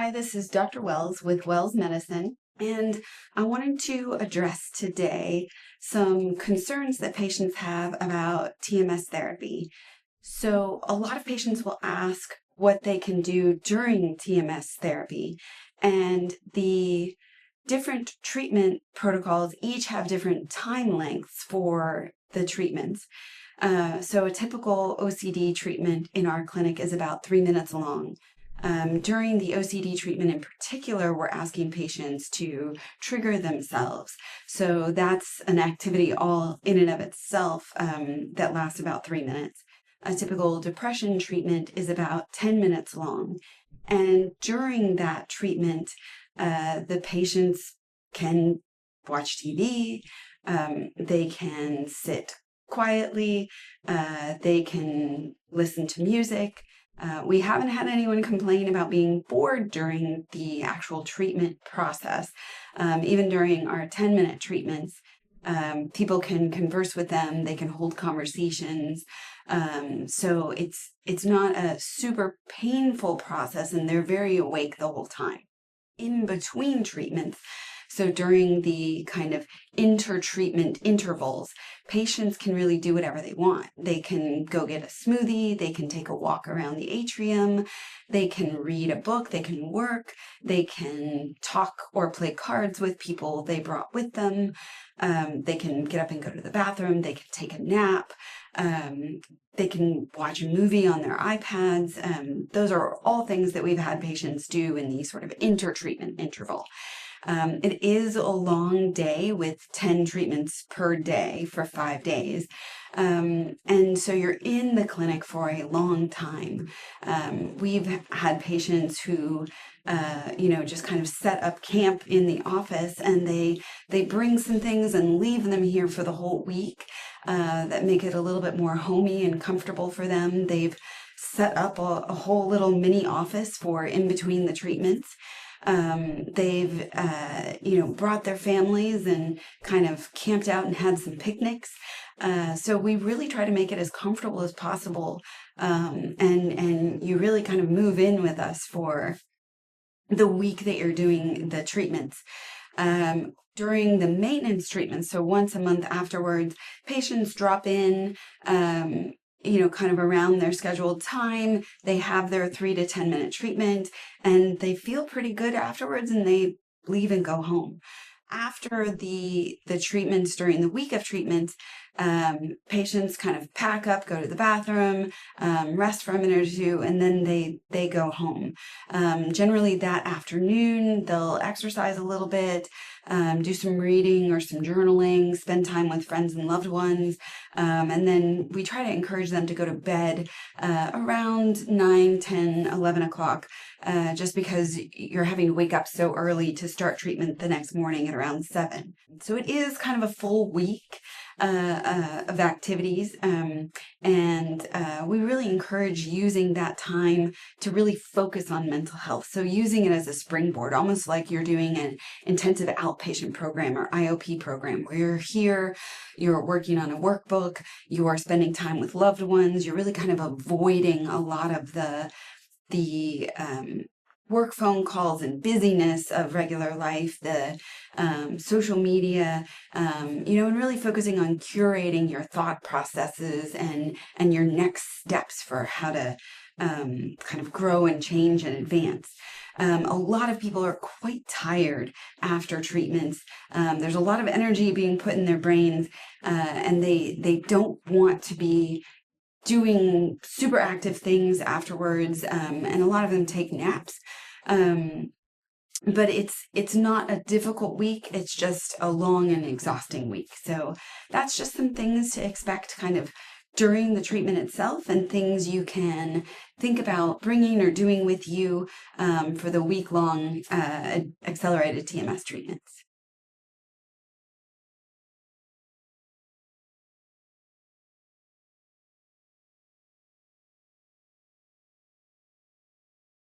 Hi, this is Dr. Wells with Wells Medicine, and I wanted to address today some concerns that patients have about TMS therapy. So, a lot of patients will ask what they can do during TMS therapy, and the different treatment protocols each have different time lengths for the treatments. So, a typical OCD treatment in our clinic is about 3 minutes long. During the OCD treatment in particular, we're asking patients to trigger themselves. So that's an activity all in and of itself that lasts about 3 minutes. A typical depression treatment is about 10 minutes long. And during that treatment, the patients can watch TV, they can sit quietly, they can listen to music. We haven't had anyone complain about being bored during the actual treatment process. Even during our 10-minute treatments, people can converse with them, they can hold conversations. So it's not a super painful process, and they're very awake the whole time. In between treatments, so during the kind of inter-treatment intervals, patients can really do whatever they want. They can go get a smoothie, they can take a walk around the atrium, they can read a book, they can work, they can talk or play cards with people they brought with them, they can get up and go to the bathroom, they can take a nap, they can watch a movie on their iPads. Those are all things that we've had patients do in the sort of inter-treatment interval. It is a long day with 10 treatments per day for 5 days. And so you're in the clinic for a long time. We've had patients who, just kind of set up camp in the office, and they bring some things and leave them here for the whole week that make it a little bit more homey and comfortable for them. They've set up a whole little mini office for in between the treatments. They've, brought their families and kind of camped out and had some picnics. So we really try to make it as comfortable as possible. And you really kind of move in with us for the week that you're doing the treatments. During the maintenance treatment, so once a month afterwards, patients drop in, kind of around their scheduled time. They have their 3 to 10 minute treatment, and they feel pretty good afterwards, and they leave and go home. After the treatments, during the week of treatments, patients kind of pack up, go to the bathroom, rest for a minute or two, and then they go home. Generally that afternoon, they'll exercise a little bit, do some reading or some journaling, spend time with friends and loved ones, and then we try to encourage them to go to bed around 9, 10, 11 o'clock, just because you're having to wake up so early to start treatment the next morning at around 7. So it is kind of a full week of activities, and we really encourage using that time to really focus on mental health. So using it as a springboard, almost like you're doing an intensive outpatient program or IOP program, where you're here, you're working on a workbook, you are spending time with loved ones, you're really kind of avoiding a lot of the work phone calls and busyness of regular life, the social media, and really focusing on curating your thought processes and your next steps for how to kind of grow and change and advance. A lot of people are quite tired after treatments. There's a lot of energy being put in their brains, and they don't want to be doing super active things afterwards, and a lot of them take naps. But it's not a difficult week, it's just a long and exhausting week. So that's just some things to expect kind of during the treatment itself, and things you can think about bringing or doing with you for the week-long accelerated TMS treatments.